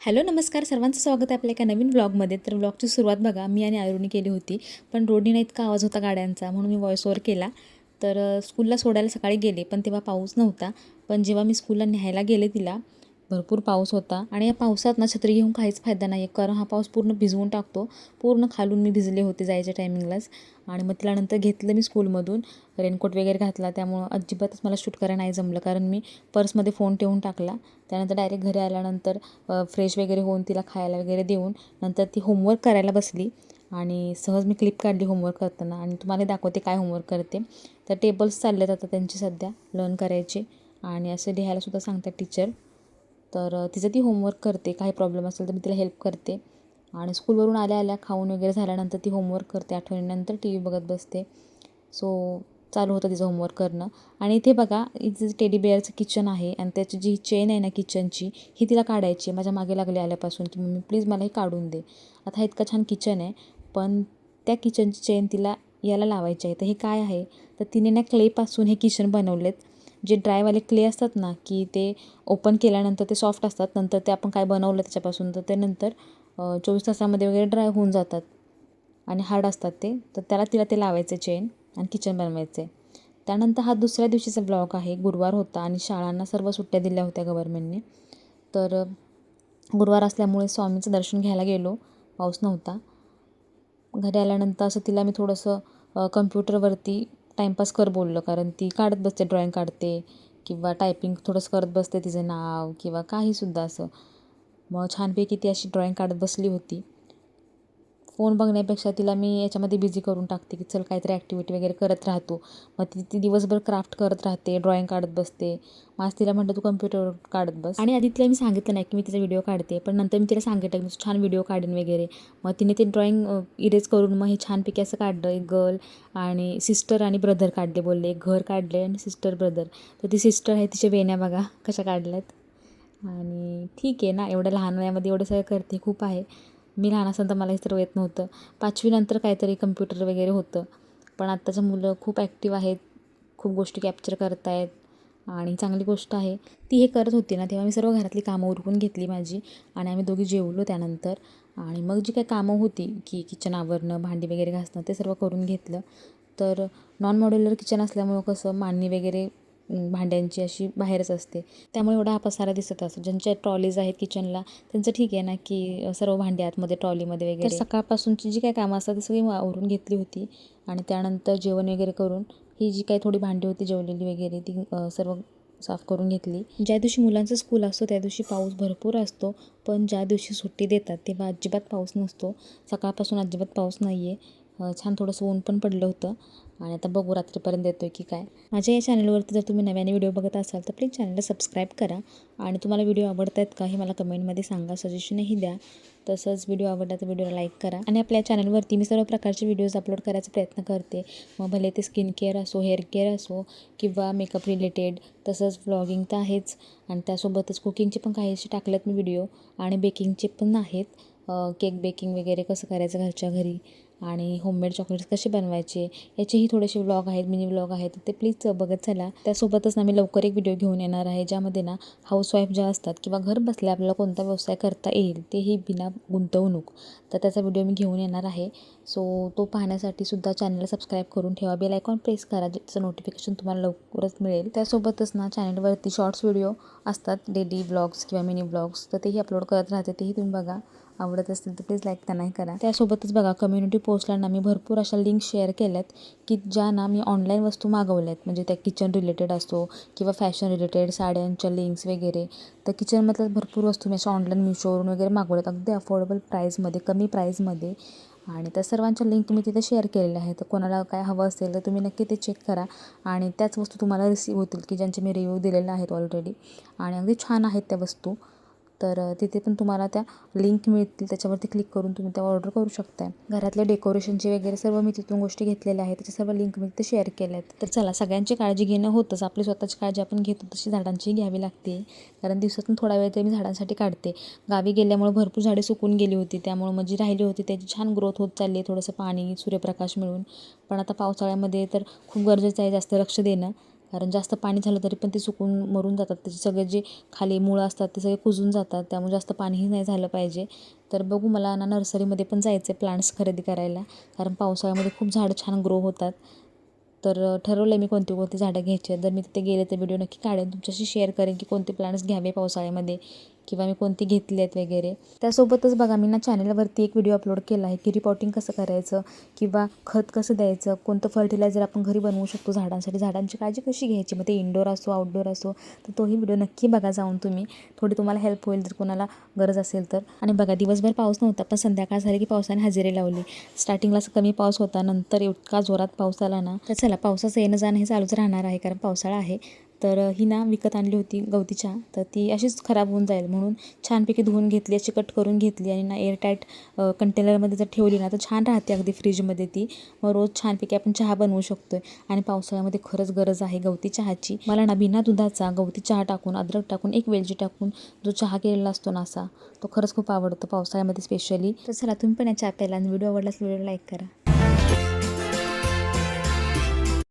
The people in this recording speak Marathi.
हॅलो नमस्कार सर्वांचं स्वागत आहे आपल्या एका नवीन व्लॉगमध्ये. तर व्लॉगची सुरुवात बघा मी आणि आयुर्नी केली होती, पण रोडीने इतका आवाज होता गाड्यांचा म्हणून मी व्हॉइस ओव्हर केला. तर स्कूलला सोडायला सकाळी गेले, पण तेव्हा पाऊस नव्हता. पण जेव्हा मी स्कूलला न्यायला गेले तिला, भरपूर पाऊस होता. आणि या पावसात ना छत्री घेऊन काहीच फायदा नाही आहे, कारण हा पाऊस पूर्ण भिजवून टाकतो. पूर्ण खालून मी भिजले होते जायच्या टायमिंगलाच. आणि मग तिला नंतर घेतलं मी स्कूलमधून, रेनकोट वगैरे घातला. त्यामुळं अजिबातच मला शूट करायला नाही जमलं, कारण मी पर्समध्ये फोन ठेवून टाकला. त्यानंतर डायरेक्ट घरी आल्यानंतर फ्रेश वगैरे होऊन तिला खायला वगैरे देऊन नंतर ती होमवर्क करायला बसली. आणि सहज मी क्लिप काढली होमवर्क करताना आणि तुम्हाला दाखवते काय होमवर्क करते. तर टेबल्स चाललेत आता त्यांचे सध्या लर्न करायचे, आणि असं लिहायलासुद्धा सांगतात टीचर. तर तिचं ती होमवर्क करते. काही प्रॉब्लेम असेल तर मी तिला हेल्प करते. आणि स्कूलवरून आल्या आल्या खाऊन वगैरे झाल्यानंतर ती होमवर्क करते. आठवणीनंतर टी व्ही बघत बसते. सो चालू होतं तिचं होमवर्क करणं. आणि इथे बघा, इथे टेडी बेअरचं किचन आहे आणि त्याची जी चेन आहे ना किचनची, ही तिला काढायची आहे. माझ्या मागे लागले आल्यापासून की मम्मी प्लीज मला हे काढून दे. आता हा इतका छान किचन आहे, पण त्या किचनची चेन तिला याला लावायची आहे. तर हे काय आहे, तर तिने ना क्लेपासून हे किचन बनवलेत. जे ड्रायवाले क्ले असतात ना, की ते ओपन केल्यानंतर ते सॉफ्ट असतात, नंतर ते आपण काय बनवलं त्याच्यापासून तर ते नंतर 24 तासामध्ये वगैरे ड्राय होऊन जातात आणि हार्ड असतात ते. तर तिला ते लावायचे चेन आणि किचन बनवायचं आहे. त्यानंतर हा दुसऱ्या दिवशीचा ब्लॉग आहे. गुरुवार होता आणि शाळांना सर्व सुट्ट्या दिल्या होत्या गव्हर्मेंटने. तर गुरुवार असल्यामुळे स्वामीचं दर्शन घ्यायला गेलो. पाऊस नव्हता. घरी आल्यानंतर असं तिला मी थोडंसं कम्प्युटरवरती टाईमपास कर बोललं, कारण ती काढत बसते, ड्रॉइंग काढते किंवा टायपिंग थोडंसं करत बसते तिचं नाव किंवा काहीसुद्धा असं. मग छानपैकी ती अशी ड्रॉइंग काढत बसली होती. फोन बघण्यापेक्षा तिला मी याच्यामध्ये बिझी करून टाकते, की चल काहीतरी ॲक्टिव्हिटी वगैरे करत राहतो. मग ती दिवसभर क्राफ्ट करत राहते, ड्रॉइंग काढत बसते. मग आज तिला म्हटलं तू कम्प्युटरवर काढत बस. आणि आधी तिला मी सांगितलं नाही की मी तिचा व्हिडिओ काढते, पण नंतर मी तिला सांगितलं की छान व्हिडिओ काढेन वगैरे. मग तिने ते ड्रॉइंग इरेज करून मग हे छानपैकी असं काढलं. एक गर्ल आणि सिस्टर आणि ब्रदर काढले, बोलले एक घर काढले आणि सिस्टर ब्रदर. तर ती सिस्टर आहे, तिच्या वेण्या बघा कशा काढल्यात. आणि ठीक आहे ना, एवढ्या लहान वयामध्ये एवढं सगळं करते, खूप आहे. मी लहान असताना तर मला हे सर्व येत नव्हतं. 5वी नंतर काहीतरी कम्प्युटर वगैरे होतं. पण आत्ताचं मुलं खूप ॲक्टिव्ह आहेत, खूप गोष्टी कॅप्चर करत आहेत आणि चांगली गोष्ट आहे. ती हे करत होती ना, तेव्हा मी सर्व घरातली कामं उरकून घेतली माझी, आणि आम्ही दोघी जेवलो त्यानंतर. आणि मग जी काही कामं होती की किचन आवरणं, भांडी वगैरे घासणं, ते सर्व करून घेतलं. तर नॉन मॉड्युलर किचन असल्यामुळं कसं मांडणी वगैरे भांड्यांची अशी बाहेरच असते, त्यामुळे एवढा हा पसारा दिसत असतो. ज्यांच्या ट्रॉलीज आहेत किचनला त्यांचं ठीक आहे ना, की सर्व भांडी आतमध्ये ट्रॉलीमध्ये वगैरे. तर सकाळपासूनची जी काही कामं असतात ती सगळी आवरून घेतली होती. आणि त्यानंतर जेवण वगैरे करून ही जी काही थोडी भांडी होती जेवलेली वगैरे ती सर्व साफ करून घेतली. ज्या दिवशी मुलांचं स्कूल असतो त्या दिवशी पाऊस भरपूर असतो, पण ज्या दिवशी सुट्टी देतात तेव्हा अजिबात पाऊस नसतो. सकाळपासून अजिबात पाऊस नाही आहे. छान थोडंसं ऊन पण पडलं होतं. आणि आता बघू रात्रीपर्यंत येतो आहे की काय. माझ्या या चॅनलवरती जर तुम्ही नव्याने व्हिडिओ बघत असाल तर प्लीज चॅनलला सबस्क्राईब करा. आणि तुम्हाला व्हिडिओ आवडत आहेत का हे मला कमेंटमध्ये सांगा, सजेशनही द्या. तसंच व्हिडिओ आवडला तर व्हिडिओला लाईक करा. आणि आपल्या चॅनलवरती मी सर्व प्रकारचे व्हिडिओज अपलोड करायचा प्रयत्न करते. मग भले ते स्किन केअर असो, हेअर केअर असो किंवा मेकअप रिलेटेड. तसंच व्लॉगिंग तर आहेच, आणि त्यासोबतच कुकिंगचे पण काही असे टाकलेत मी व्हिडिओ, आणि बेकिंगचे पण आहेत. केक बेकिंग वगैरे कसं करायचं घरच्या घरी, आणि होममेड चॉकलेट्स कसे बनवायचे याचेही थोडेसे व्लॉग आहेत, मिनी व्लॉग आहेत, ते प्लीज बघत चला. त्यासोबतच ना मी लवकर एक व्हिडिओ घेऊन येणार आहे, ज्यामध्ये ना हाऊसवाईफ ज्या असतात किंवा घर बसल्या आपल्याला कोणता व्यवसाय करता येईल तेही बिना गुंतवणूक, तर त्याचा व्हिडिओ मी घेऊन येणार आहे. सो तो पाहण्यासाठी सुद्धा चॅनलला सबस्क्राईब करून ठेवा, बेल आयकॉन प्रेस करा, ज्याचं नोटिफिकेशन तुम्हाला लवकरच मिळेल. त्यासोबतच ना चॅनलवरती शॉर्ट्स व्हिडिओ असतात, डेली व्लॉग्स किंवा मिनी व्लॉग्स, तर तेही अपलोड करत राहते, तेही तुम्ही बघा. आवडत असतील तर प्लीज लाईक त्यांनाही करा. त्यासोबतच बघा, कम्युनिटी पोस्टला ना मी भरपूर अशा लिंक शेअर केल्यात की ज्या ना मी ऑनलाईन वस्तू मागवल्यात, म्हणजे त्या किचन रिलेटेड असो किंवा फॅशन रिलेटेड, साड्यांच्या लिंक्स वगैरे. तर किचनमधल्या भरपूर वस्तू मी अशा ऑनलाईन मिशोवरून वगैरे मागवल्यात, अगदी अफोर्डेबल प्राईजमध्ये, कमी प्राईजमध्ये. आणि त्या सर्वांच्या लिंक मी तिथे शेअर केलेल्या आहेत. तर कोणाला काय हवं असेल तर तुम्ही नक्की ते चेक करा, आणि त्याच वस्तू तुम्हाला रिसीव्ह होतील की ज्यांचे मी रिव्ह्यू दिलेले आहेत ऑलरेडी, आणि अगदी छान आहेत त्या वस्तू. तर तिथे पण तुम्हाला त्या लिंक मिळतील, त्याच्यावरती क्लिक करून तुम्ही त्या ऑर्डर करू शकता. घरातल्या डेकोरेशनचे वगैरे सर्व मी तिथून गोष्टी घेतलेल्या आहेत, त्याच्या सर्व लिंक मी तिथे शेअर केल्या आहेत. तर चला, सगळ्यांची काळजी घेणं होतंच, आपली स्वतःची काळजी आपण घेतो तशी झाडांचीही घ्यावी लागते, कारण दिवसातून थोडा वेळ तरी मी झाडांसाठी काढते. गावी गेल्यामुळे भरपूर झाडे सुकून गेली होती, त्यामुळे मग जी राहिली होती त्याची छान ग्रोथ होत चालली आहे, थोडंसं पाणी सूर्यप्रकाश मिळून. पण आता पावसाळ्यामध्ये तर खूप गरजेचं आहे जास्त लक्ष देणं, कारण जास्त पाणी झालं तरी पण ते सुकून मरून जातात. त्याचे सगळे जे खाली मुळं असतात ते सगळे कुजून जातात. त्यामुळे जास्त पाणीही नाही झालं पाहिजे. तर बघू, मला ना नर्सरीमध्ये पण जायचं आहे प्लांट्स खरेदी करायला, कारण पावसाळ्यामध्ये खूप झाडं छान ग्रो होतात. तर ठरवलं आहे मी कोणती कोणती झाडं घ्यायची आहेत. जर मी तिथे गेले तर व्हिडिओ नक्की काढेन, तुमच्याशी शेअर करेन की कोणते प्लांट्स घ्यावे पावसाळ्यामध्ये किंवा मी कोणती घेतली आहेत वगैरे. त्यासोबतच बघा, मी ना चॅनलवरती एक व्हिडिओ अपलोड केला आहे की रिपॉटिंग कसं करायचं किंवा खत कसं द्यायचं, कोणतं फर्टिलायझर आपण घरी बनवू शकतो झाडांसाठी, झाडांची काळजी कशी घ्यायची, मग ते इनडोअर असो आउटडोअर असो. तर तोही व्हिडिओ नक्की बघा जाऊन तुम्ही, थोडी तुम्हाला हेल्प होईल जर कोणाला गरज असेल तर. आणि बघा, दिवसभर पाऊस नव्हता पण संध्याकाळ झाली की पावसाने हजेरी लावली. स्टार्टिंगला असं कमी पाऊस होता, नंतर इतका जोरात पाऊस आला ना. तर चला, पावसाचं येणं जाणं हे चालूच राहणार आहे कारण पावसाळा आहे. तर ही ना विकत आणली होती गवती चहा, तर ती अशीच खराब होऊन जाईल म्हणून छानपैकी धुवून घेतली, अशी कट करून घेतली आणि ना एअरटाईट कंटेनरमध्ये जर ठेवली ना तर छान राहते अगदी फ्रीजमध्ये ती. मग रोज छानपैकी आपण चहा बनवू शकतो आहे. आणि पावसाळ्यामध्ये खरंच गरज आहे गवती चहाची. मला ना बिना दुधाचा गवती चहा टाकून, अद्रक टाकून, एक वेलची टाकून जो चहा केलेला असतो ना असा, तो खरंच खूप आवडतो पावसाळ्यामध्ये स्पेशली. तर चला, तुम्ही पण या चहा प्यायला आणि व्हिडिओ आवडल्यास व्हिडिओ लाईक करा.